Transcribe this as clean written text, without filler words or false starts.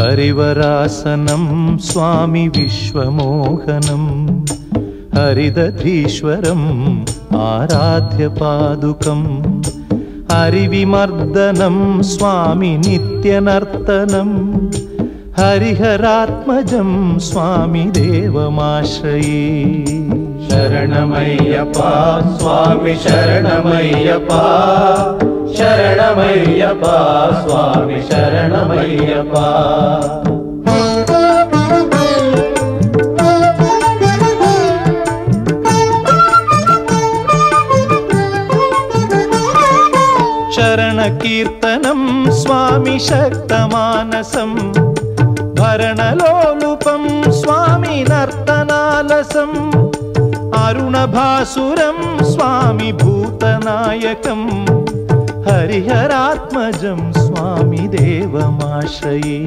हरिवरासनं स्वामी विश्वमोहनं हरिदधीश्वरम् आराध्य पादुकम् हरिविमर्दनं स्वामी नित्यनर्तनं हरिहरात्मजं स्वामी देवमाश्रये। शरणमय्यप्पा स्वामी शरणमय्यप्पा शरणमय्यप्पा स्वामी शरणमय्यप्पा। शरणकीर्तनं स्वामी शक्तमानसं भरणलोलुपं स्वामी नर्तनालसम् अरुणभासुरं स्वामी भूतनायकं हरिहरात्मजं स्वामी देवमाश्रये।